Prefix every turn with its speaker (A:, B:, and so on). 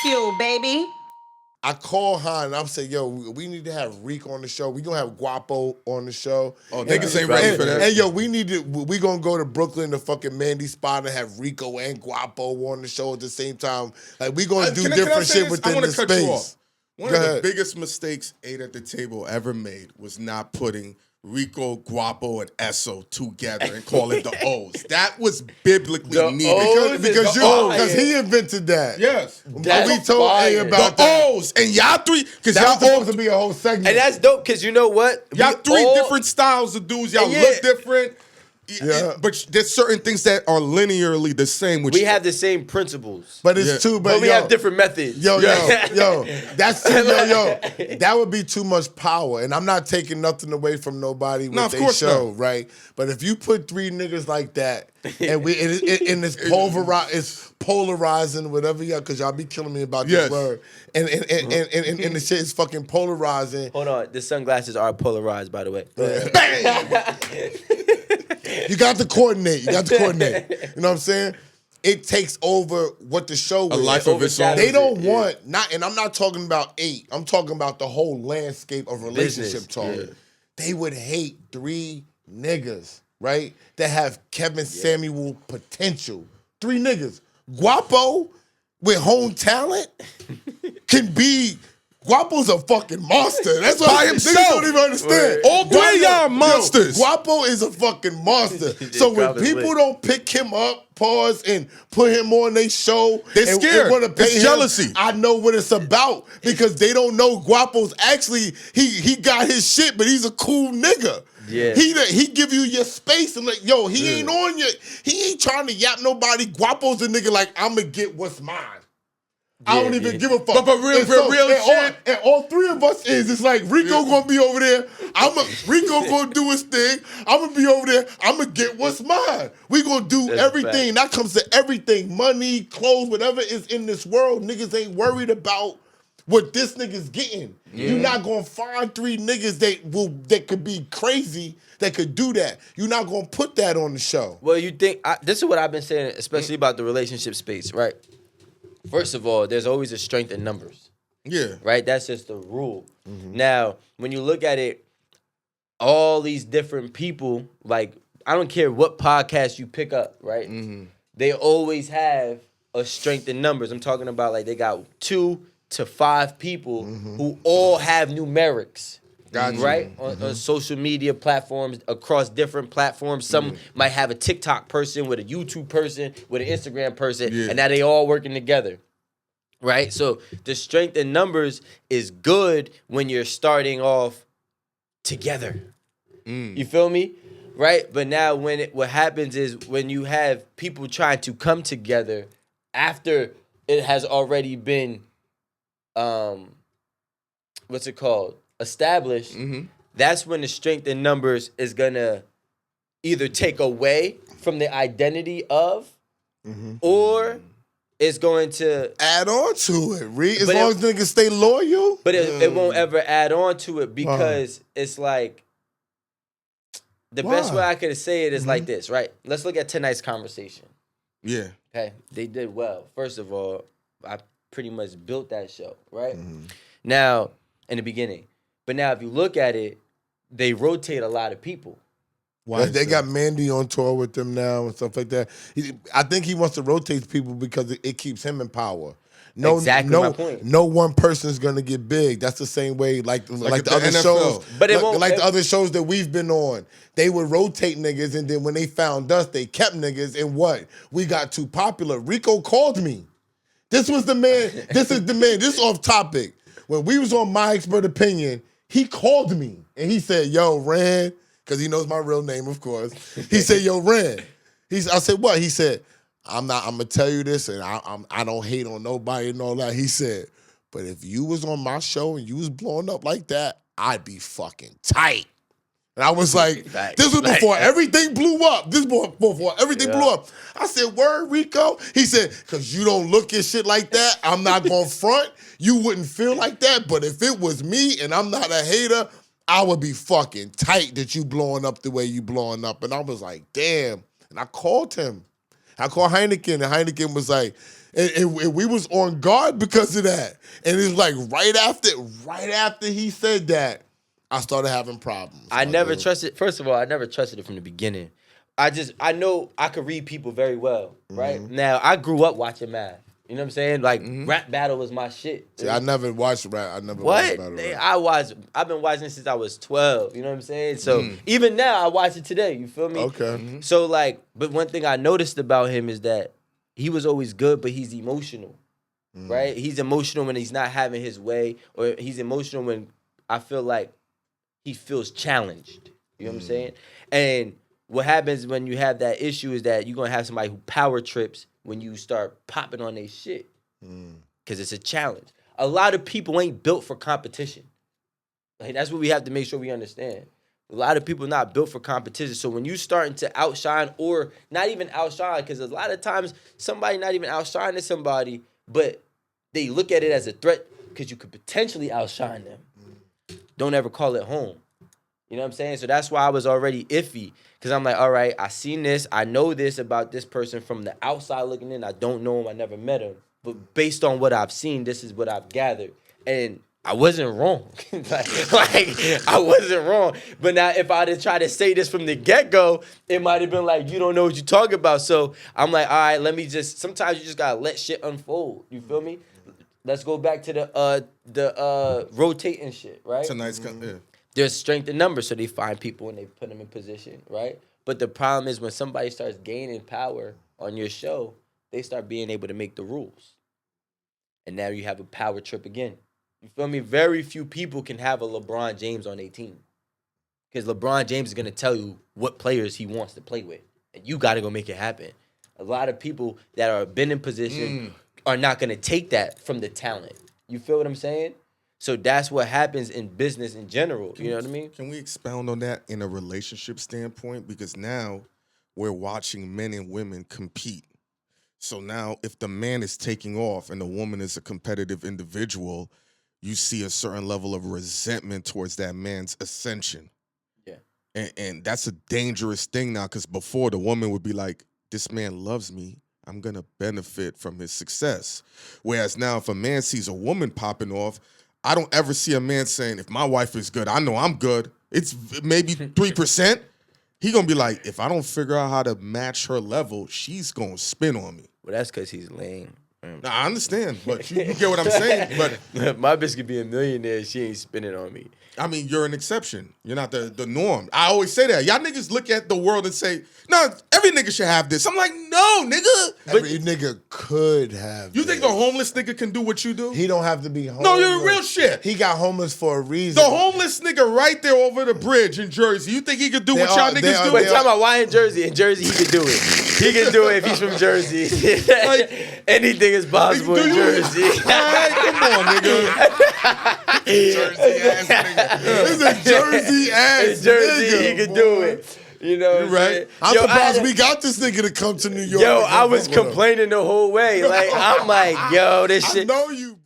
A: Bagfuel, baby.
B: I call Han and I'm saying, yo, we need to have Rico on the show. We gonna have Guapo on the show.
C: Oh, niggas ain't ready for that.
B: And yo, we gonna go to Brooklyn to fucking Mandy spot and have Rico and Guapo on the show at the same time. Like we gonna do different shit within the space.
C: One of the biggest mistakes Eight at the Table ever made was not putting Rico, Guapo, and Esso together and call it the O's. That was biblically needed.
B: Because he invented that.
C: Yes.
B: We told A about
C: the
B: that.
C: O's. And y'all three, because
B: that
C: y'all
B: was supposed to be a whole segment.
D: And that's dope, because you know what?
C: Y'all three different styles of dudes. Y'all look different.
B: Yeah.
C: But there's certain things that are linearly the same.
D: We have the same principles.
B: But it's too,
D: but we have different methods.
B: That's too, that would be too much power. And I'm not taking nothing away from nobody with their show, right? But if you put three niggas like that, and it's polarizing, whatever y'all, because y'all be killing me about this word. And the shit is fucking polarizing.
D: Hold on, the sunglasses are polarized, by the way.
B: Bang! You got to coordinate. You know what I'm saying? It takes over what the show is.
C: A life of its own.
B: They don't want, and I'm not talking about Eight. I'm talking about the whole landscape of relationship talk. Yeah. They would hate three niggas, right? That have Kevin Samuel potential. Three niggas. Guapo with home talent can be... Guapo's a fucking monster. That's why
C: by himself.
B: Niggas don't even understand.
C: All three of y'all monsters.
B: Guapo is a fucking monster. So when people don't pick him up, pause, and put him on their show,
C: they're scared.
B: Want to pay
C: it's jealousy.
B: I know what it's about because they don't know Guapo's actually he got his shit, but he's a cool nigga.
D: Yeah.
B: He give you your space and like, yo, he ain't on your, he ain't trying to yap nobody. Guapo's a nigga like, I'ma get what's mine. I don't even give a fuck.
C: But real shit.
B: And all three of us it's like Rico gonna be over there. Rico gonna do his thing. I'm gonna be over there. I'm gonna get what's mine. We gonna do everything. That comes to everything. Money, clothes, whatever is in this world. Niggas ain't worried about what this nigga's getting. Yeah. You're not gonna find three niggas that could be crazy that could do that. You're not gonna put that on the show.
D: Well, you think this is what I've been saying, especially about the relationship space, right? First of all, there's always a strength in numbers.
C: Yeah.
D: Right? That's just the rule. Mm-hmm. Now, when you look at it, all these different people, like, I don't care what podcast you pick up, right? Mm-hmm. They always have a strength in numbers. I'm talking about, like, they got 2 to 5 people who all have numerics. Right? On social media platforms, across different platforms. Some might have a TikTok person with a YouTube person, with an Instagram person, and now they all working together. Right? So the strength in numbers is good when you're starting off together. You feel me? Right? But now what happens is when you have people trying to come together after it has already been what's it called? Established, that's when the strength in numbers is gonna either take away from the identity of, or it's going to
B: add on to it. As long as niggas stay loyal.
D: But it won't ever add on to it because it's like the best way I could say it is like this, right? Let's look at tonight's conversation.
C: Yeah.
D: Okay, they did well. First of all, I pretty much built that show, right? Now, in the beginning. But now, if you look at it, they rotate a lot of people.
B: Why they got Mandy on tour with them now and stuff like that. I think he wants to rotate people because it keeps him in power.
D: My point.
B: No one person's gonna get big. That's the same way like the other
C: NFL
B: shows.
D: But it won't,
B: the other shows that we've been on. They would rotate niggas, and then when they found us, they kept niggas. And what? We got too popular. Rico called me. This was the man. This is the man. This is off topic. When we was on My Expert Opinion, he called me and he said, "Yo, Ran," because he knows my real name, of course. He said, "Yo, Ran." I said, "What?" He said, I'm gonna tell you this, and I don't hate on nobody and all that." He said, "But if you was on my show and you was blowing up like that, I'd be fucking tight." And I was like, this was before everything blew up. This was before everything blew up. I said, "Word, Rico?" He said, "Because you don't look at shit like that, I'm not going to front. You wouldn't feel like that. But if it was me and I'm not a hater, I would be fucking tight that you blowing up the way you blowing up." And I was like, damn. And I called him. I called Heineken, and Heineken was like, And we was on guard because of that. And it's like right after he said that, I started having problems.
D: I never trusted. First of all, I never trusted it from the beginning. I know I could read people very well, right? Now I grew up watching math. You know what I'm saying? Like rap battle was my shit.
B: See, I never watched rap. I never watched battle rap.
D: I've been watching since I was 12. You know what I'm saying? So even now, I watch it today. You feel me?
B: Okay.
D: So like, but one thing I noticed about him is that he was always good, but he's emotional, right? He's emotional when he's not having his way, or he's emotional when I feel like he feels challenged. You know what I'm saying? And what happens when you have that issue is that you're gonna have somebody who power trips when you start popping on their shit. Because it's a challenge. A lot of people ain't built for competition. Like, that's what we have to make sure we understand. A lot of people not built for competition. So when you starting to outshine, or not even outshine, because a lot of times somebody not even outshining somebody, but they look at it as a threat because you could potentially outshine them. Don't ever call it home. You know what I'm saying? So that's why I was already iffy. Because I'm like, all right, I seen this. I know this about this person from the outside looking in. I don't know him. I never met him. But based on what I've seen, this is what I've gathered. And I wasn't wrong. like, I wasn't wrong. But now if I'd have tried to say this from the get-go, it might have been like, you don't know what you're talking about. So I'm like, all right, let me just, sometimes you just got to let shit unfold. You feel me? Let's go back to the rotating shit, right?
C: Tonight's
D: There's strength in numbers, so they find people and they put them in position, right? But the problem is when somebody starts gaining power on your show, they start being able to make the rules. And now you have a power trip again. You feel me? Very few people can have a LeBron James on their team. Because LeBron James is going to tell you what players he wants to play with. And you got to go make it happen. A lot of people that are been in position are not going to take that from the talent. You feel what I'm saying? So that's what happens in business in general. You know what I mean?
C: Can we expound on that in a relationship standpoint? Because now we're watching men and women compete. So now if the man is taking off and the woman is a competitive individual, you see a certain level of resentment towards that man's ascension. Yeah. And that's a dangerous thing now, because before the woman would be like, this man loves me. I'm going to benefit from his success. Whereas now if a man sees a woman popping off, I don't ever see a man saying, if my wife is good, I know I'm good. It's maybe 3%. He going to be like, if I don't figure out how to match her level, she's going to spin on me.
D: Well, that's because he's lame.
C: Nah, I understand, but you get what I'm saying. But
D: my bitch could be a millionaire. She ain't spinning on me.
C: I mean, you're an exception. You're not the norm. I always say that. Y'all niggas look at the world and say, no, every nigga should have this. I'm like, no, nigga.
B: Every nigga could have
C: You think the homeless nigga can do what you do?
B: He don't have to be homeless.
C: No, you're real shit.
B: He got homeless for a reason.
C: The homeless nigga right there over the bridge in Jersey. You think he could do what y'all niggas do?
D: Wait, talking about why in Jersey? In Jersey, he could do it. He can do it if he's from Jersey. Like, anything is possible in Jersey.
C: All right, come on, nigga. Jersey ass nigga.
B: This is a Jersey ass
D: In Jersey,
B: nigga,
D: he could
B: boy.
D: do it. You know,
C: You're right.
B: I'm surprised we got this nigga to come to New York.
D: Yo, I was complaining the whole way. Like, I'm like, yo, this
B: I
D: shit.
B: know you.